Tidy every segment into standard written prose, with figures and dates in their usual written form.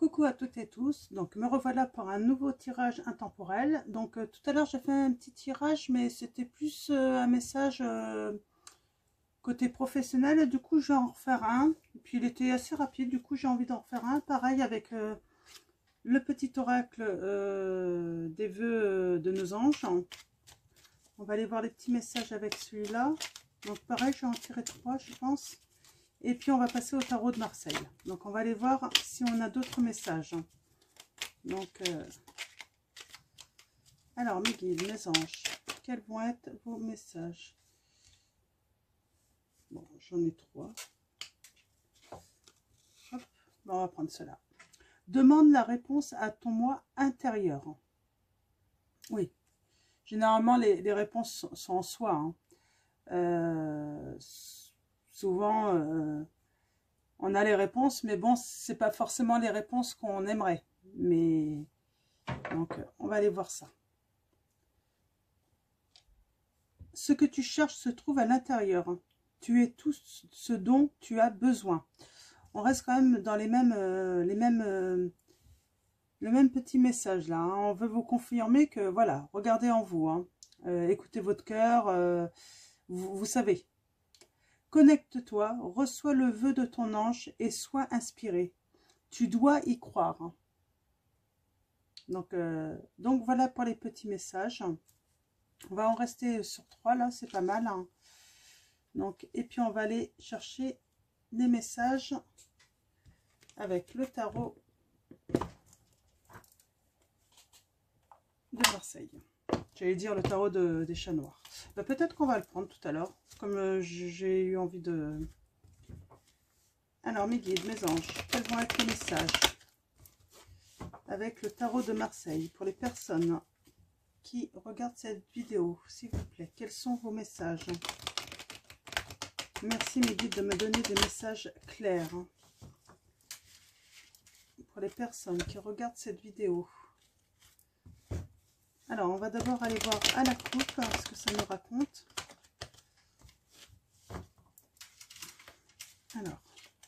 Coucou à toutes et tous, donc me revoilà pour un nouveau tirage intemporel. Donc tout à l'heure j'ai fait un petit tirage, mais c'était plus un message côté professionnel, et du coup je vais en refaire un. Et puis il était assez rapide, du coup j'ai envie d'en refaire un, pareil avec le petit oracle des vœux de nos anges. On va aller voir les petits messages avec celui-là. Donc pareil, je vais en tirer 3 je pense. Et puis on va passer au tarot de Marseille. Donc on va aller voir si on a d'autres messages. Donc, alors mes guides, mes anges, quels vont être vos messages? Bon, j'en ai 3. Hop, bon, on va prendre cela. Demande la réponse à ton moi intérieur. Oui, généralement les réponses sont en soi. Hein. Souvent, on a les réponses, mais bon, c'est pas forcément les réponses qu'on aimerait. Mais donc, on va aller voir ça. Ce que tu cherches se trouve à l'intérieur. Tu es tout ce dont tu as besoin. On reste quand même dans le même petit message là. Hein. On veut vous confirmer que voilà, regardez en vous. Hein. Écoutez votre cœur. Vous savez. Connecte-toi, reçois le vœu de ton ange et sois inspiré. Tu dois y croire. Hein. Donc voilà pour les petits messages. On va en rester sur 3 là, c'est pas mal. Hein. Donc, et puis on va aller chercher les messages avec le tarot de Marseille. J'allais dire le tarot des chats noirs. Bah, peut-être qu'on va le prendre tout à l'heure, comme j'ai eu envie de... Alors mes guides, mes anges, quels vont être les messages avec le tarot de Marseille pour les personnes qui regardent cette vidéo, s'il vous plaît, quels sont vos messages? Merci mes guides de me donner des messages clairs pour les personnes qui regardent cette vidéo. Alors, on va d'abord aller voir à la coupe ce que ça nous raconte. Alors,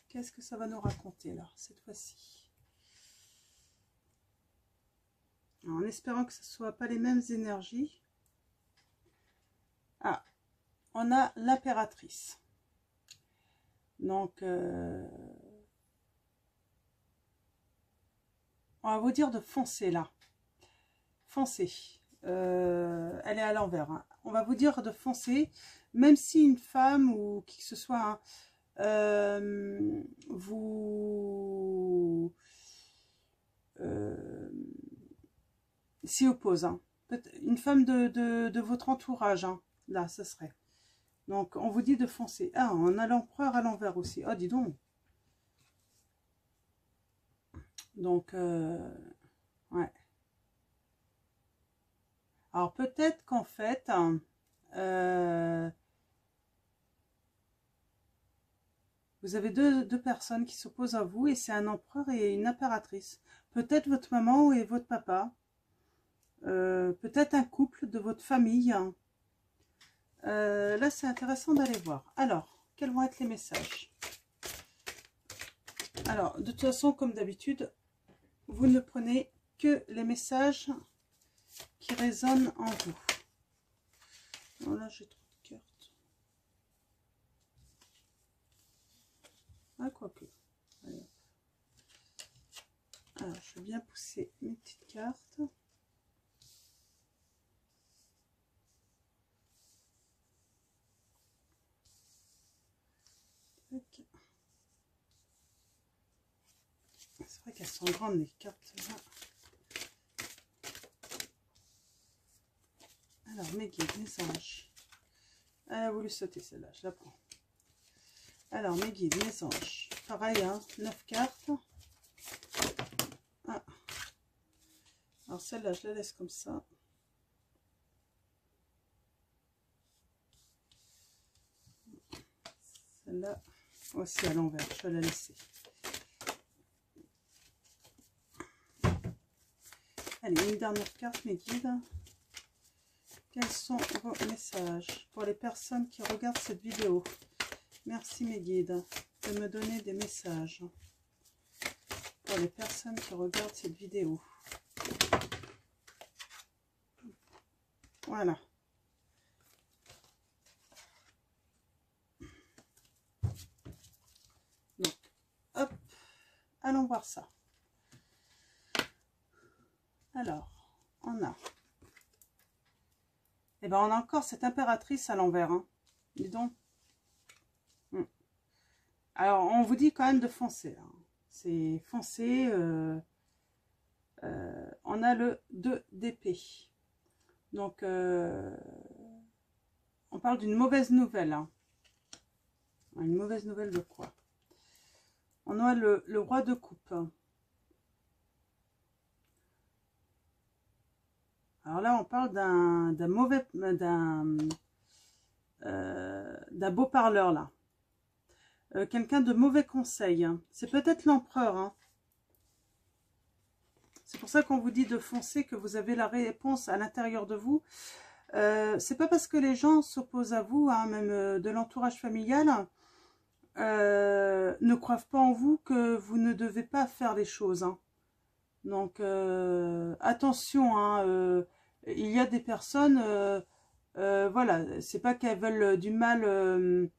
qu'est-ce que ça va nous raconter là, cette fois-ci? En espérant que ce ne soit pas les mêmes énergies. Ah, on a l'impératrice. Donc, on va vous dire de foncer là. Foncer. Elle est à l'envers. Hein. On va vous dire de foncer, même si une femme ou qui que ce soit vous s'y oppose. Hein. Une femme de votre entourage, hein. Là, ce serait. Donc, on vous dit de foncer. Ah, on a l'empereur à l'envers aussi. Oh, dis donc. Donc, ouais. Alors, peut-être qu'en fait, vous avez deux personnes qui s'opposent à vous, et c'est un empereur et une impératrice. Peut-être votre maman et votre papa. Peut-être un couple de votre famille. Hein. Là, c'est intéressant d'aller voir. Alors, quels vont être les messages? Alors, de toute façon, comme d'habitude, vous ne prenez que les messages qui résonnent en vous. Voilà, j'ai trop de cartes. Ah, quoique. Allez. Alors, je vais bien pousser mes petites cartes. C'est vrai qu'elles sont grandes les cartes là. Alors mes guides, mes anges. Elle a voulu sauter celle-là, je la prends. Alors mes guides, mes anges. Pareil, hein, 9 cartes. Ah. Alors celle-là, je la laisse comme ça. Celle-là aussi à l'envers, je vais la laisser. Allez, une dernière carte, mes guides. Quels sont vos messages pour les personnes qui regardent cette vidéo? Merci mes guides de me donner des messages pour pour les personnes qui regardent cette vidéo. Voilà. Donc, hop, allons voir ça. Alors, on a... Eh ben, on a encore cette impératrice à l'envers. Hein. Dis donc. Alors, on vous dit quand même de foncer. Hein. C'est foncer. On a le 2 d'épée. Donc, on parle d'une mauvaise nouvelle. Hein. Une mauvaise nouvelle de quoi? On a le roi de coupe. Alors là, on parle d'un mauvais... d'un beau parleur, là. Quelqu'un de mauvais conseil. Hein. C'est peut-être l'empereur. Hein. C'est pour ça qu'on vous dit de foncer, que vous avez la réponse à l'intérieur de vous. C'est pas parce que les gens s'opposent à vous, hein, même de l'entourage familial, ne croient pas en vous que vous ne devez pas faire les choses. Hein. Donc, attention, hein, il y a des personnes, voilà, c'est pas qu'elles veulent du mal...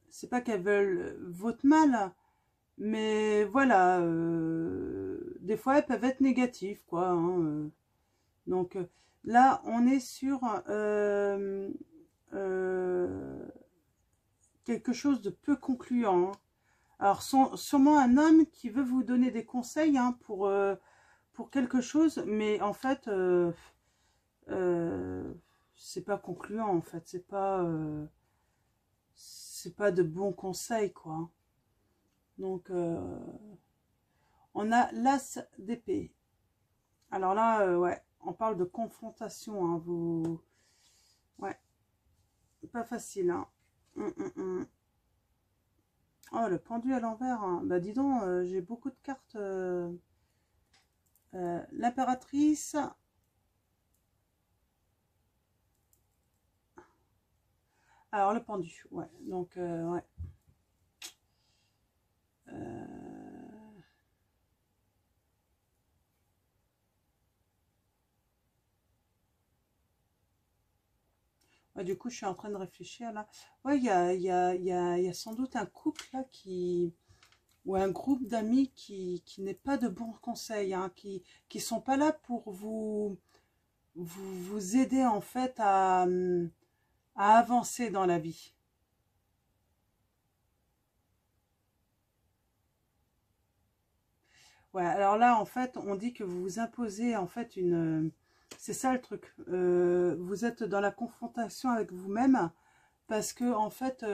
c'est pas qu'elles veulent votre mal, mais voilà, des fois elles peuvent être négatives, quoi. Hein, donc là, on est sur quelque chose de peu concluant. Hein. Alors, sûrement un homme qui veut vous donner des conseils hein, pour quelque chose, mais en fait, c'est pas concluant, en fait. C'est pas de bons conseils, quoi. Donc, on a l'as d'épée. Alors là, ouais, on parle de confrontation. Hein, ouais, pas facile. Hein. Oh, le pendu à l'envers. Hein. Bah, dis donc, j'ai beaucoup de cartes. L'impératrice. Alors, le pendu, ouais. Donc, ouais. Ouais, du coup, je suis en train de réfléchir, là. Ouais, il y a sans doute un couple, là, ou un groupe d'amis qui n'est pas de bons conseils, hein, qui sont pas là pour vous aider, en fait, à avancer dans la vie. Ouais, alors là, en fait, on dit que vous vous imposez, en fait, c'est ça le truc. Vous êtes dans la confrontation avec vous-même parce que, en fait,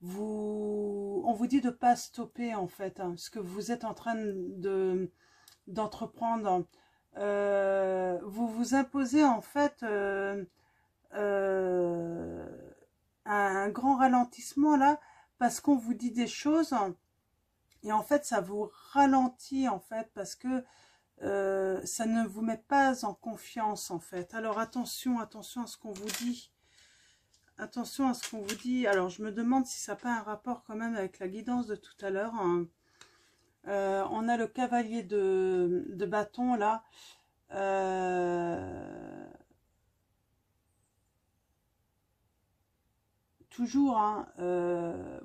on vous dit de pas stopper, en fait, hein, ce que vous êtes en train d'entreprendre. Vous vous imposez, en fait, un grand ralentissement, là, parce qu'on vous dit des choses... Et en fait, ça vous ralentit, en fait, parce que ça ne vous met pas en confiance, en fait. Alors, attention à ce qu'on vous dit. Attention à ce qu'on vous dit. Alors, je me demande si ça n'a pas un rapport quand même avec la guidance de tout à l'heure. Hein. On a le cavalier de bâton, là. Toujours, hein,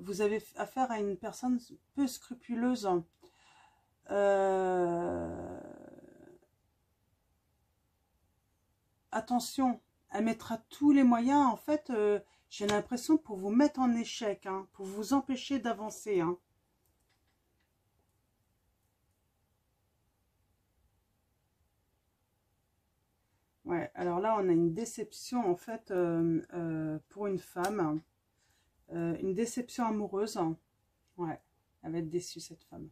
vous avez affaire à une personne peu scrupuleuse. Attention, elle mettra tous les moyens, en fait, j'ai l'impression pour vous mettre en échec, hein, pour vous empêcher d'avancer. Hein. Ouais, alors là, on a une déception, en fait, pour une femme. Une déception amoureuse. Ouais, elle va être déçue, cette femme.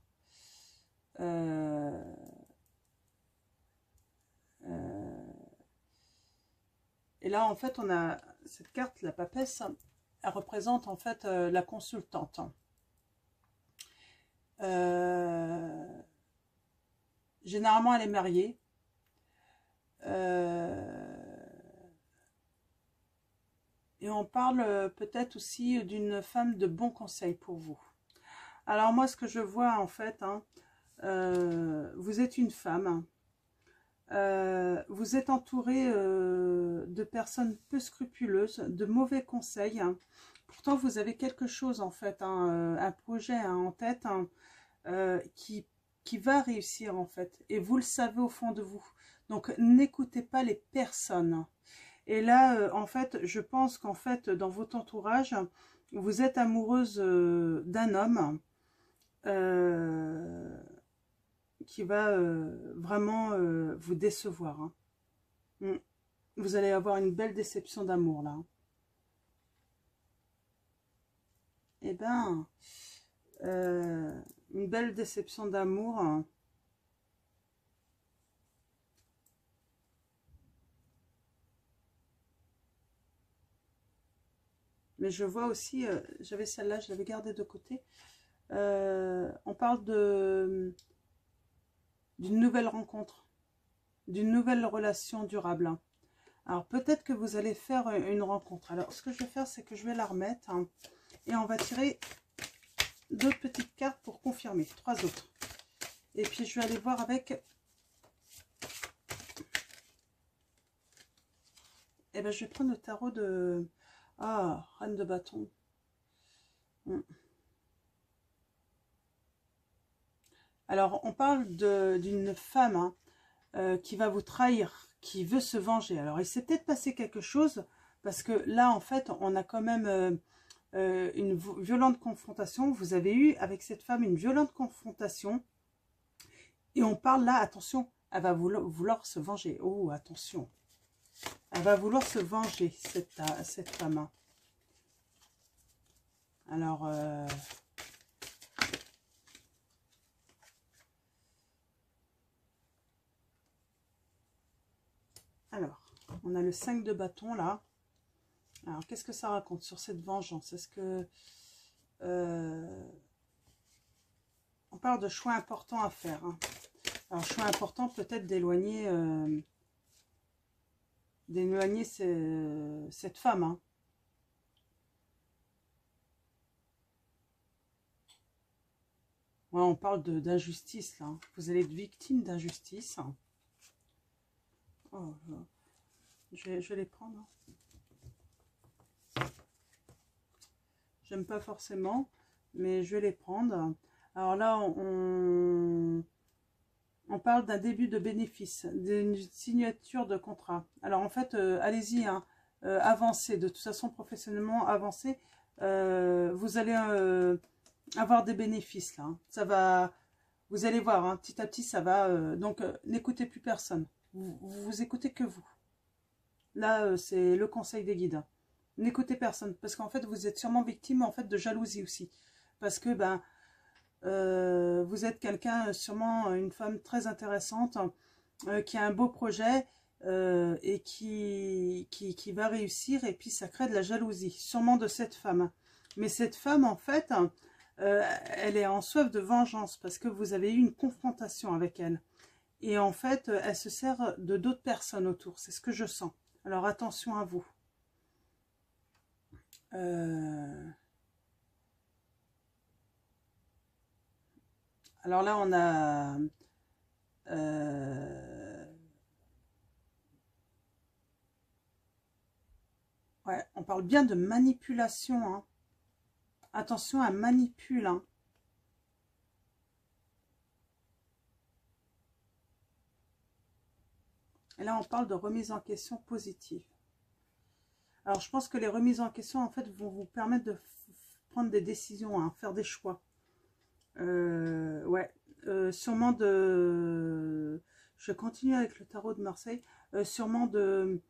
Et là, en fait, on a cette carte, la papesse, elle représente en fait la consultante. Généralement, elle est mariée. Et on parle peut-être aussi d'une femme de bon conseil pour vous. Alors moi, ce que je vois en fait, vous êtes une femme. Vous êtes entouré de personnes peu scrupuleuses, de mauvais conseils. Pourtant, vous avez quelque chose en fait, un projet en tête qui va réussir en fait. Et vous le savez au fond de vous. Donc, n'écoutez pas les personnes. Et là, en fait, je pense qu'en fait, dans votre entourage, vous êtes amoureuse d'un homme qui va vraiment vous décevoir. Hein. Mm. Vous allez avoir une belle déception d'amour là. Eh ben, une belle déception d'amour. Hein. Mais je vois aussi, j'avais celle-là, je l'avais gardée de côté. On parle d'une nouvelle rencontre, d'une nouvelle relation durable. Hein. Alors peut-être que vous allez faire une rencontre. Alors ce que je vais faire, c'est que je vais la remettre hein, et on va tirer d'autres petites cartes pour confirmer, 3 autres. Et puis je vais aller voir avec. Eh ben je vais prendre le tarot de Reine de bâton. Alors on parle d'une femme hein, qui va vous trahir, qui veut se venger. Alors il s'est peut-être passé quelque chose parce que là en fait on a quand même une violente confrontation. Vous avez eu avec cette femme une violente confrontation. Et on parle là, attention, elle va vouloir se venger. Oh, attention. Elle va vouloir se venger, cette femme. Alors, on a le 5 de bâton là. Alors, qu'est-ce que ça raconte sur cette vengeance? Est-ce que... on parle de choix importants à faire. Hein. Alors, choix important peut-être d'éloigner cette femme. Hein. Ouais, on parle d'injustice là. Vous allez être victime d'injustice. Oh, je vais les prendre. J'aime pas forcément, mais je vais les prendre. Alors là, on parle d'un début de bénéfice, d'une signature de contrat. Alors en fait, allez-y, hein, avancez. De toute façon, professionnellement, avancez. Vous allez avoir des bénéfices là. Hein. Ça va, vous allez voir, hein, petit à petit, ça va. Donc, n'écoutez plus personne. Vous écoutez que vous. Là, c'est le conseil des guides. N'écoutez personne, parce qu'en fait, vous êtes sûrement victime en fait de jalousie aussi, parce que ben vous êtes quelqu'un, sûrement une femme très intéressante, qui a un beau projet et qui va réussir, et puis ça crée de la jalousie, sûrement de cette femme. Mais cette femme, en fait, elle est en soif de vengeance, parce que vous avez eu une confrontation avec elle. Et en fait, elle se sert de d'autres personnes autour, c'est ce que je sens. Alors attention à vous. Alors là, on a ouais, on parle bien de manipulation. Hein. Attention, elle manipule. Hein. Et là, on parle de remise en question positive. Alors, je pense que les remises en question, en fait, vont vous permettre de prendre des décisions, hein, faire des choix. Ouais, sûrement de... Je continue avec le tarot de Marseille. Sûrement de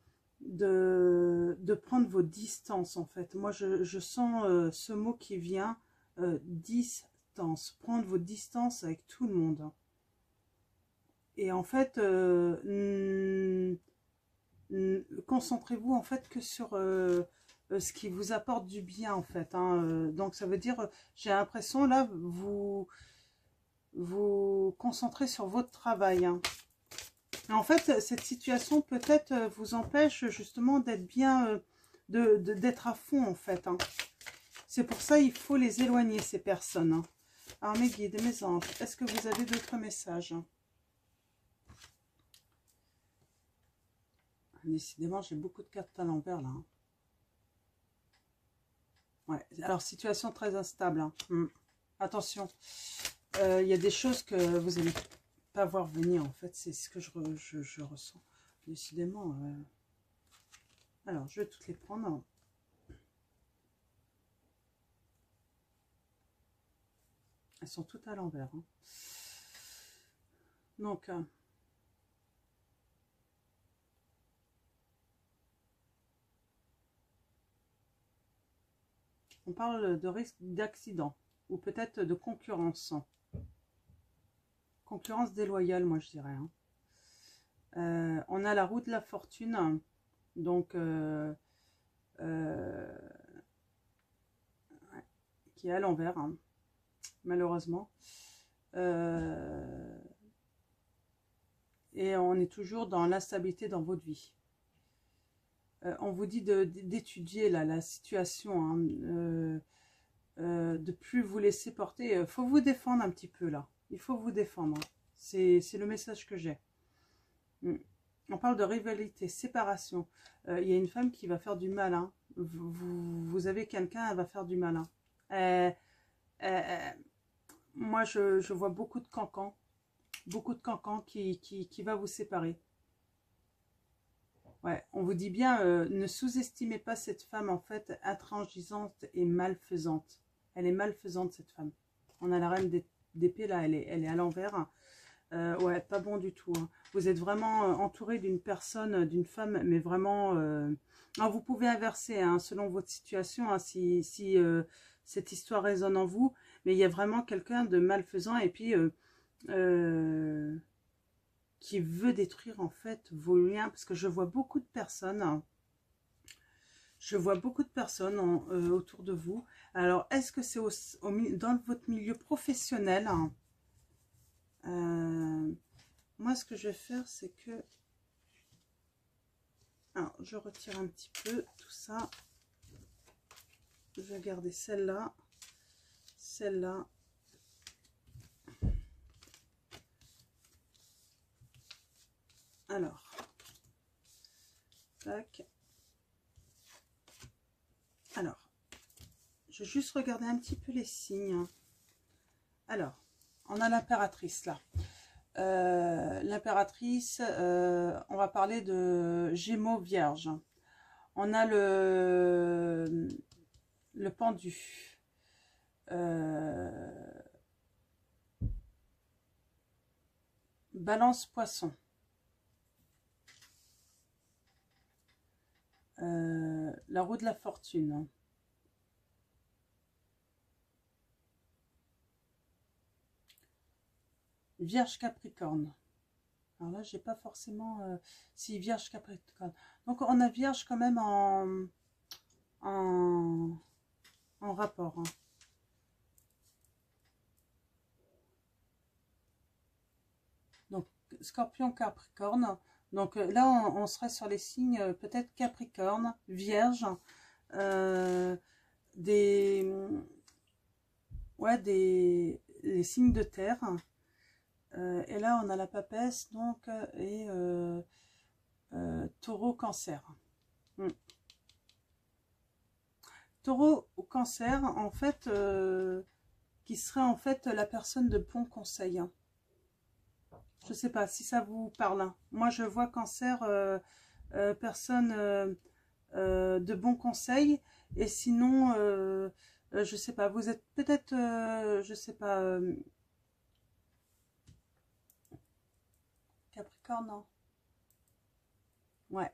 prendre vos distances, en fait. Moi, je sens ce mot qui vient, distance. Prendre vos distances avec tout le monde. Hein. Et en fait, concentrez-vous en fait que sur ce qui vous apporte du bien en fait. Hein. Donc ça veut dire, j'ai l'impression là, vous concentrez sur votre travail. Hein. En fait, cette situation peut-être vous empêche justement d'être bien, d'être à fond en fait. Hein. C'est pour ça il faut les éloigner ces personnes. Hein. Alors mes guides, mes anges, est-ce que vous avez d'autres messages? Décidément, j'ai beaucoup de cartes à l'envers là. Ouais, alors situation très instable. Attention, il y a des choses que vous n'allez pas voir venir en fait, c'est ce que je ressens. Décidément. Alors, je vais toutes les prendre. Elles sont toutes à l'envers. Donc, on parle de risque d'accident ou peut-être de concurrence. Concurrence déloyale, moi je dirais. On a la roue de la fortune, donc qui est à l'envers, malheureusement. Et on est toujours dans l'instabilité dans votre vie. On vous dit d'étudier la situation, de plus vous laisser porter. Il faut vous défendre un petit peu là. Il faut vous défendre. C'est le message que j'ai. On parle de rivalité, séparation. Il y a une femme qui va faire du mal. Vous avez quelqu'un, elle va faire du mal. Moi, je vois beaucoup de cancans. Beaucoup de cancans qui va vous séparer. Ouais, on vous dit bien, ne sous-estimez pas cette femme, en fait, intransigeante et malfaisante. Elle est malfaisante, cette femme. On a la reine d'épée, là, elle est à l'envers. Ouais, pas bon du tout. Vous êtes vraiment entouré d'une personne, d'une femme, mais vraiment... Alors, vous pouvez inverser, selon votre situation, si cette histoire résonne en vous, mais il y a vraiment quelqu'un de malfaisant, et puis... qui veut détruire en fait vos liens, parce que je vois beaucoup de personnes, autour de vous. Alors, est-ce que c'est dans votre milieu professionnel? Moi, ce que je vais faire, c'est que... Alors, je retire un petit peu tout ça. Je vais garder celle-là, celle-là. Alors, tac. Alors, je vais juste regarder un petit peu les signes. Alors, on a l'impératrice là. L'impératrice, on va parler de Gémeaux Vierge. On a le pendu. Balance Poisson. La roue de la fortune. Vierge Capricorne. Alors là, j'ai pas forcément... si, Vierge Capricorne. Donc, on a Vierge quand même en rapport. Donc, Scorpion, Capricorne. Donc là, on serait sur les signes peut-être Capricorne, Vierge, les signes de terre. Et là, on a la papesse, donc, et taureau, cancer. Taureau ou cancer, en fait, qui serait en fait la personne de bon conseil. Je ne sais pas si ça vous parle. Moi, je vois cancer, personne de bon conseil. Et sinon, je ne sais pas, vous êtes peut-être, je ne sais pas... Capricorne, non? Ouais.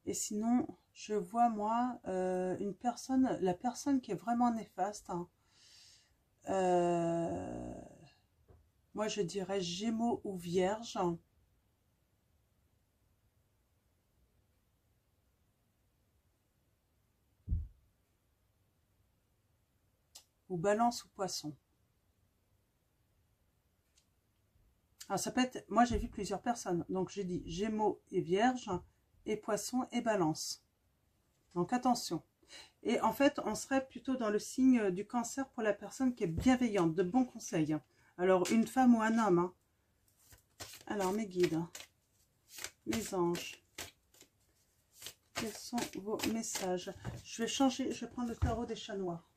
Et sinon, je vois, moi, une personne, la personne qui est vraiment néfaste. Moi, je dirais Gémeaux ou Vierge. Ou Balance ou Poisson. Alors, ça peut être... Moi, j'ai vu plusieurs personnes. Donc, j'ai dit Gémeaux et Vierge, et Poisson et Balance. Donc, attention. Et en fait, on serait plutôt dans le signe du Cancer pour la personne qui est bienveillante, de bons conseils. Alors, une femme ou un homme. Hein. Alors, mes guides, mes anges, quels sont vos messages? Je vais changer, je vais prendre le tarot des chats noirs.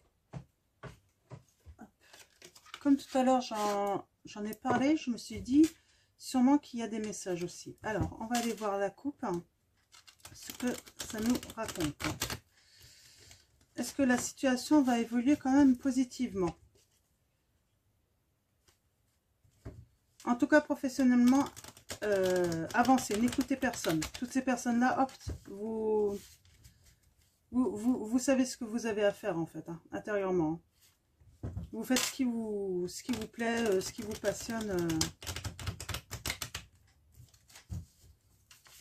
Hop. Comme tout à l'heure, j'en ai parlé, je me suis dit sûrement qu'il y a des messages aussi. Alors, on va aller voir la coupe, hein, ce que ça nous raconte. Est-ce que la situation va évoluer quand même positivement? En tout cas, professionnellement, avancez, n'écoutez personne. Toutes ces personnes-là, hop, vous savez ce que vous avez à faire, en fait, hein, intérieurement. Vous faites ce qui vous plaît, ce qui vous passionne.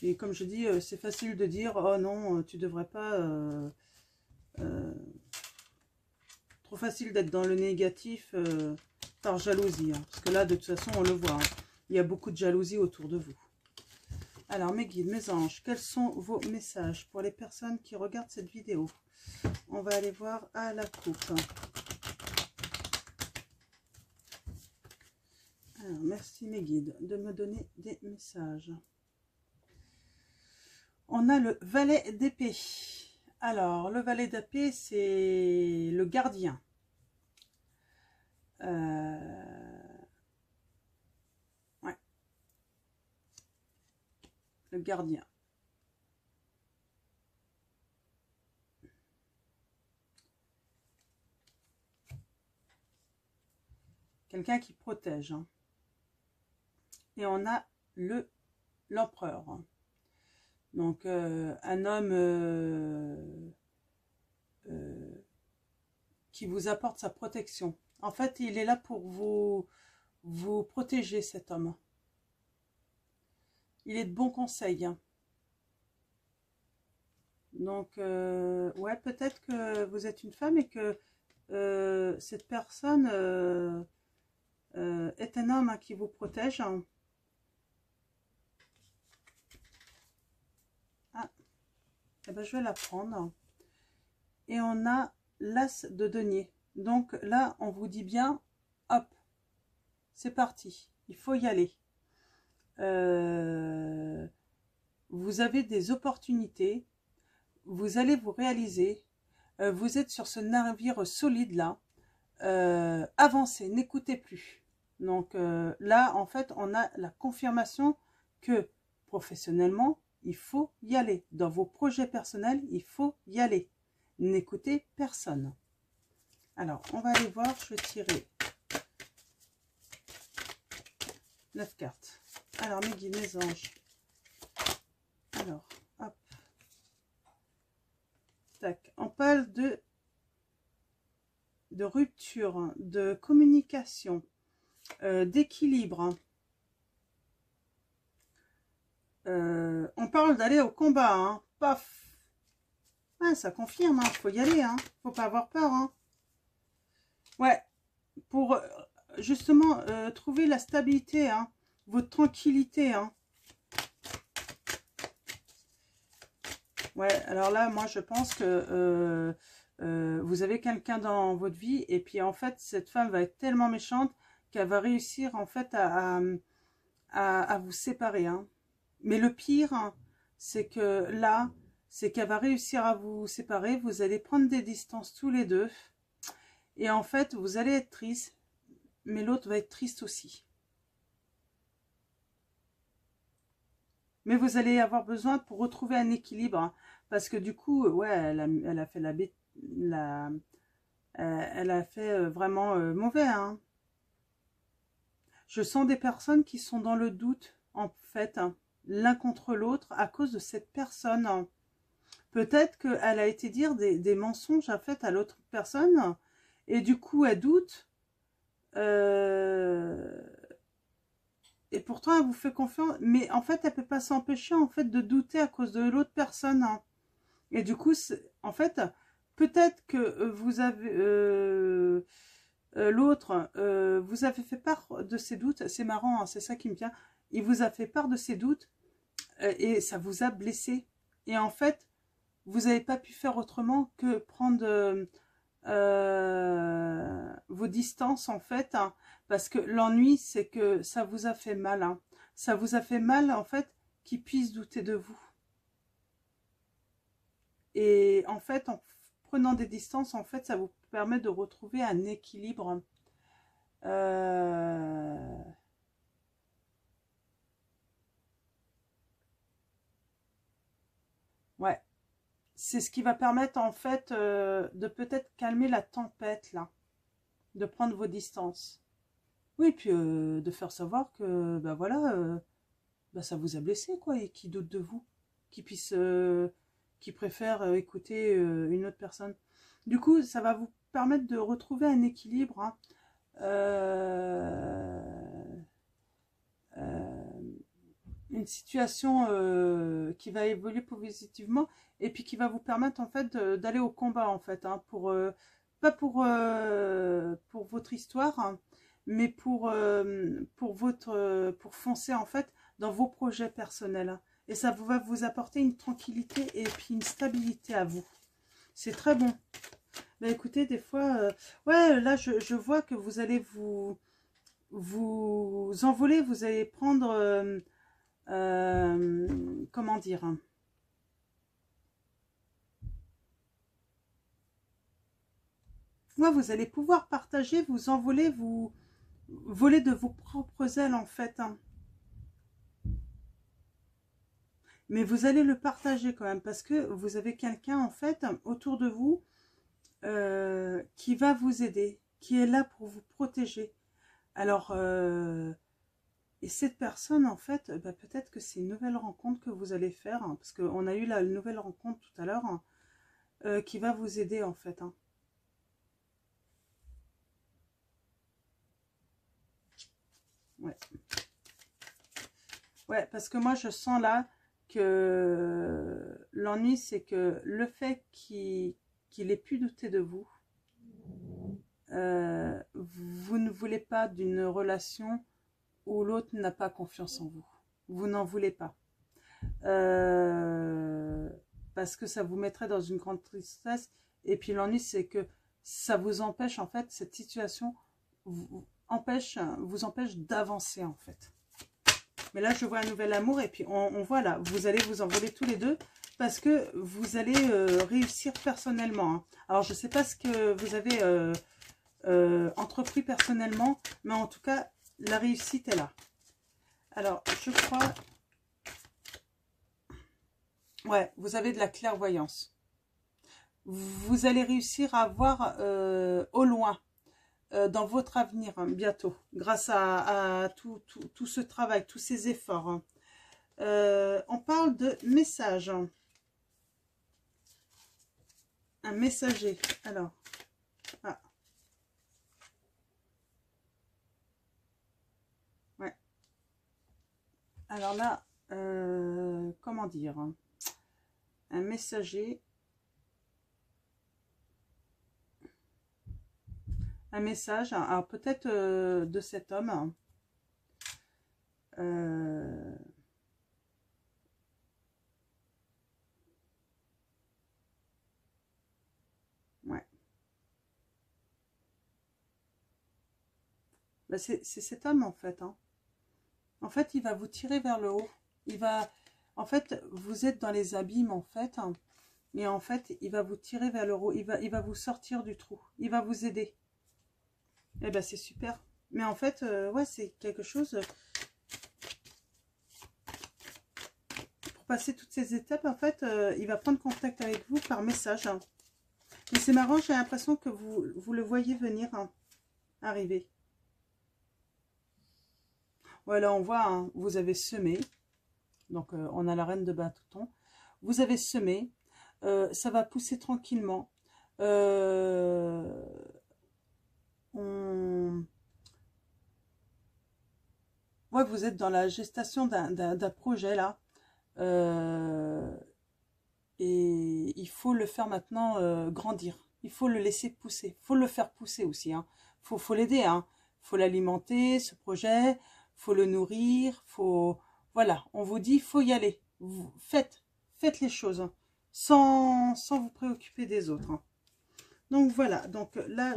Et comme je dis, c'est facile de dire, oh non, tu devrais pas... trop facile d'être dans le négatif par jalousie. Hein, parce que là, de toute façon, on le voit. Hein, il y a beaucoup de jalousie autour de vous. Alors, mes guides, mes anges, quels sont vos messages pour les personnes qui regardent cette vidéo? On va aller voir à la coupe. Alors, merci mes guides de me donner des messages. On a le valet d'épée. Alors, le valet d'épée, c'est le gardien. Ouais. Le gardien. Quelqu'un qui protège. Hein. Et on a l'empereur. Donc, un homme qui vous apporte sa protection. En fait, il est là pour vous protéger, cet homme. Il est de bons conseils. Hein. Donc, ouais, peut-être que vous êtes une femme et que cette personne est un homme hein, qui vous protège. Hein. Ah, eh ben, je vais la prendre. Et on a l'as de denier. Donc là, on vous dit bien, hop, c'est parti, il faut y aller. Vous avez des opportunités, vous allez vous réaliser, vous êtes sur ce navire solide là, avancez, n'écoutez plus. Donc là, en fait, on a la confirmation que professionnellement, il faut y aller. Dans vos projets personnels, il faut y aller. N'écoutez personne. Alors, on va aller voir, je vais tirer 9 cartes. Alors, mes guides, mes anges. Alors, hop. Tac. On parle de rupture, de communication, d'équilibre. On parle d'aller au combat. Hein. Paf. Ah, ça confirme, il faut y aller. Hein. Faut pas avoir peur. Hein. Ouais. Pour justement trouver la stabilité, hein, votre tranquillité. Hein. Ouais, alors là, moi, je pense que vous avez quelqu'un dans votre vie et puis, en fait, cette femme va être tellement méchante qu'elle va réussir, en fait, à vous séparer. Hein. Mais le pire, hein, c'est que là, c'est qu'elle va réussir à vous séparer. Vous allez prendre des distances tous les deux. Et en fait, vous allez être triste, mais l'autre va être triste aussi. Mais vous allez avoir besoin pour retrouver un équilibre. Hein, parce que du coup, ouais, elle a fait elle a fait vraiment mauvais. Hein. Je sens des personnes qui sont dans le doute, en fait, hein, l'un contre l'autre à cause de cette personne. Hein. Peut-être qu'elle a été dire des mensonges en fait, à l'autre personne. Et du coup, elle doute. Et pourtant, elle vous fait confiance. Mais en fait, elle ne peut pas s'empêcher en fait, de douter à cause de l'autre personne. Hein. Et du coup, en fait, peut-être que vous avez... l'autre, vous avez fait part de ses doutes. C'est marrant, hein, c'est ça qui me vient. Il vous a fait part de ses doutes et ça vous a blessé. Et en fait, vous n'avez pas pu faire autrement que prendre vos distances en fait, hein, parce que l'ennui c'est que ça vous a fait mal, hein. Ça vous a fait mal en fait qu'ils puissent douter de vous. Et en fait, en prenant des distances, en fait, ça vous permet de retrouver un équilibre. Euh, Ouais, c'est ce qui va permettre en fait de peut-être calmer la tempête là, de prendre vos distances. Oui, puis de faire savoir que bah voilà, bah, ça vous a blessé quoi, et qui doute de vous, qui puisse, qui préfère écouter une autre personne. Du coup, ça va vous permettre de retrouver un équilibre, hein. Euh, euh, une situation qui va évoluer positivement et puis qui va vous permettre en fait d'aller au combat en fait, hein, pour pas pour votre histoire, hein, mais pour votre pour foncer en fait dans vos projets personnels, hein. Et ça va vous apporter une tranquillité et puis une stabilité à vous. C'est très bon. Bah écoutez, des fois ouais, là je vois que vous allez vous envoler, vous allez prendre comment dire, ouais, vous allez pouvoir partager, vous envoler, vous voler de vos propres ailes en fait, hein. Mais vous allez le partager quand même parce que vous avez quelqu'un en fait autour de vous qui va vous aider, qui est là pour vous protéger. Alors et cette personne en fait, bah, peut-être que c'est une nouvelle rencontre que vous allez faire, hein, parce qu'on a eu là une nouvelle rencontre tout à l'heure, hein, qui va vous aider en fait, hein. Ouais. Ouais, parce que moi je sens là que l'ennui c'est que le fait qu'il ait pu douter de vous, vous ne voulez pas d'une relation où l'autre n'a pas confiance en vous. Vous n'en voulez pas. Euh, Parce que ça vous mettrait dans une grande tristesse. Et puis l'ennui c'est que ça vous empêche en fait, cette situation vous empêche d'avancer en fait. Mais là, je vois un nouvel amour et puis on voit là, vous allez vous envoler tous les deux parce que vous allez réussir personnellement, hein. Alors, je ne sais pas ce que vous avez entrepris personnellement, mais en tout cas, la réussite est là. Alors, je crois... Ouais, vous avez de la clairvoyance. Vous allez réussir à voir au loin dans votre avenir, hein, bientôt, grâce à tout ce travail, tous ces efforts, hein. On parle de message, hein. Un messager. Alors, ah, ouais. Alors là, comment dire, hein, un messager, un message, hein, alors peut-être de cet homme, hein. Euh, ouais. Bah, c'est cet homme en fait, hein. En fait, il va vous tirer vers le haut. Il va, en fait, vous êtes dans les abîmes en fait, hein, et en fait, il va vous tirer vers le haut. Il va vous sortir du trou. Il va vous aider. Eh ben, c'est super. Mais en fait, ouais, c'est quelque chose. Pour passer toutes ces étapes, en fait, il va prendre contact avec vous par message, hein. Mais c'est marrant, j'ai l'impression que vous le voyez venir, hein, arriver. Voilà, on voit, hein, vous avez semé. Donc, on a la reine de bâton. Vous avez semé. Ça va pousser tranquillement. On... Ouais, vous êtes dans la gestation d'un projet, là. Et il faut le faire maintenant grandir. Il faut le laisser pousser. Il faut le faire pousser aussi, hein. Faut l'aider, hein. Faut l'alimenter, ce projet. Faut le nourrir. Faut... Voilà, on vous dit, faut y aller. Faites les choses, hein. sans vous préoccuper des autres. Hein. Donc voilà, donc là,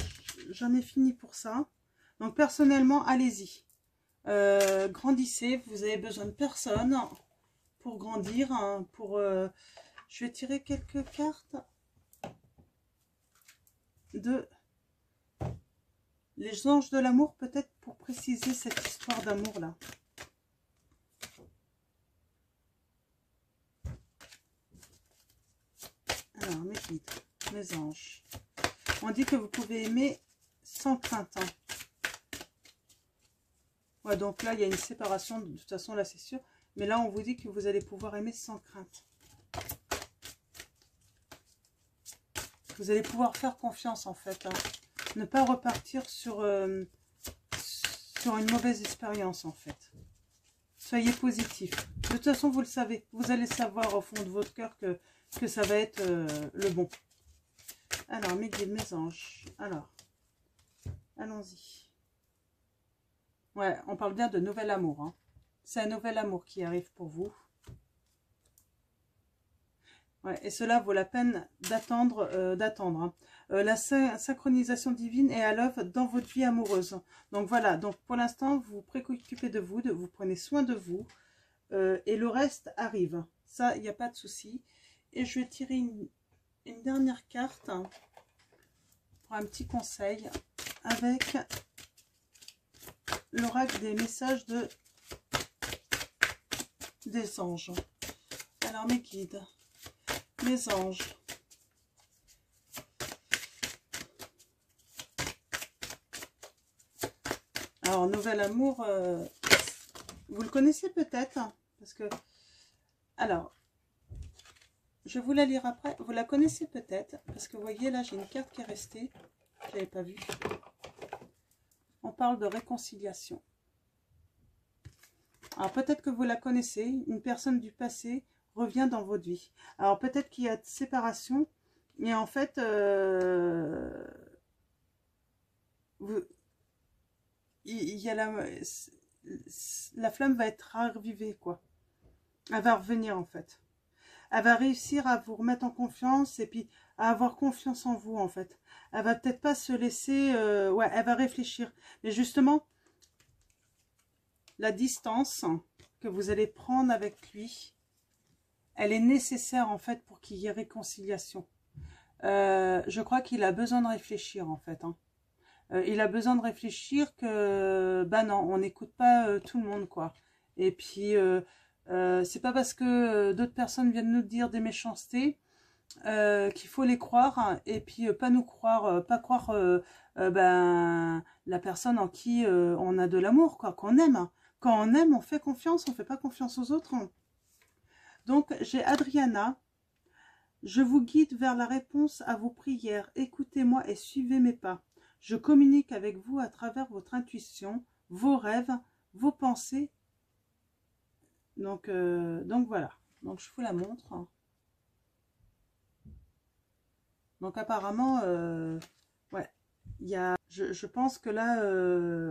j'en ai fini pour ça. Donc personnellement, allez-y. Grandissez, vous avez besoin de personne pour grandir. Hein, je vais tirer quelques cartes de les anges de l'amour, peut-être pour préciser cette histoire d'amour là. Alors, mes guides, mes anges. On dit que vous pouvez aimer sans crainte. Hein. Ouais, donc là, il y a une séparation, de toute façon, là, c'est sûr. Mais là, on vous dit que vous allez pouvoir aimer sans crainte. Vous allez pouvoir faire confiance, en fait. Hein. Ne pas repartir sur une mauvaise expérience, en fait. Soyez positif. De toute façon, vous le savez. Vous allez savoir au fond de votre cœur que ça va être le bon. Alors, mes guides, mes anges. Alors, allons-y. Ouais, on parle bien de nouvel amour. Hein. C'est un nouvel amour qui arrive pour vous. Ouais, et cela vaut la peine d'attendre. Hein. La synchronisation divine est à l'œuvre dans votre vie amoureuse. Donc voilà, donc pour l'instant, vous vous préoccupez de vous, vous prenez soin de vous. Et le reste arrive. Ça, il n'y a pas de souci. Et je vais tirer une dernière carte hein, pour un petit conseil avec l'oracle des messages des anges. Alors mes guides, mes anges. Alors nouvel amour, vous le connaissez peut-être hein, parce que alors je vais vous la lire après. Vous la connaissez peut-être parce que vous voyez là j'ai une carte qui est restée, je l'avais pas vue. On parle de réconciliation. Alors peut-être que vous la connaissez, une personne du passé revient dans votre vie. Alors peut-être qu'il y a de séparation, mais en fait, il y a la flamme va être ravivée, quoi. Elle va revenir en fait. Elle va réussir à vous remettre en confiance et puis à avoir confiance en vous en fait. Elle va peut-être pas se laisser... ouais, elle va réfléchir. Mais justement, la distance que vous allez prendre avec lui, elle est nécessaire en fait pour qu'il y ait réconciliation. Je crois qu'il a besoin de réfléchir en fait. Hein. Il a besoin de réfléchir que, bah non, on n'écoute pas tout le monde quoi. Et puis, c'est pas parce que d'autres personnes viennent nous dire des méchancetés qu'il faut les croire hein, et puis pas nous croire, pas croire ben, la personne en qui on a de l'amour quoi, qu'on aime. Quand on aime, on fait confiance, on fait pas confiance aux autres. Hein. Donc, j'ai Adriana. Je vous guide vers la réponse à vos prières. Écoutez-moi et suivez mes pas. Je communique avec vous à travers votre intuition, vos rêves, vos pensées. Donc voilà. Donc, je vous la montre. Donc, apparemment, ouais, je pense que là,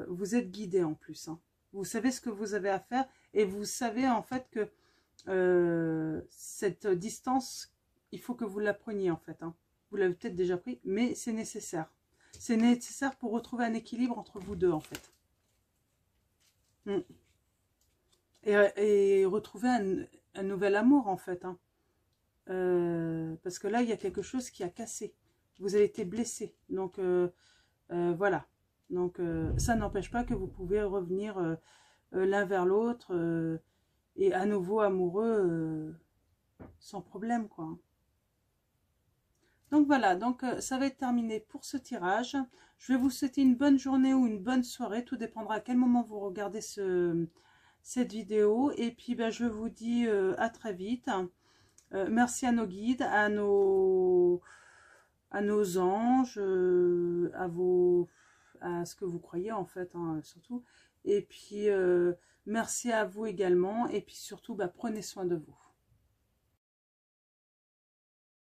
vous êtes guidé en plus. Hein. Vous savez ce que vous avez à faire et vous savez en fait que cette distance, il faut que vous la preniez en fait. Hein. Vous l'avez peut-être déjà pris, mais c'est nécessaire. C'est nécessaire pour retrouver un équilibre entre vous deux en fait. Et retrouver un nouvel amour en fait. Hein. Parce que là, il y a quelque chose qui a cassé. Vous avez été blessé. Donc, voilà. Donc, ça n'empêche pas que vous pouvez revenir l'un vers l'autre et à nouveau amoureux sans problème, quoi. Donc, voilà. Donc, ça va être terminé pour ce tirage. Je vais vous souhaiter une bonne journée ou une bonne soirée. Tout dépendra à quel moment vous regardez cette vidéo. Et puis, ben, je vous dis à très vite. Merci à nos guides, à nos anges, à ce que vous croyez en fait, hein, surtout. Et puis, merci à vous également. Et puis surtout, bah, prenez soin de vous.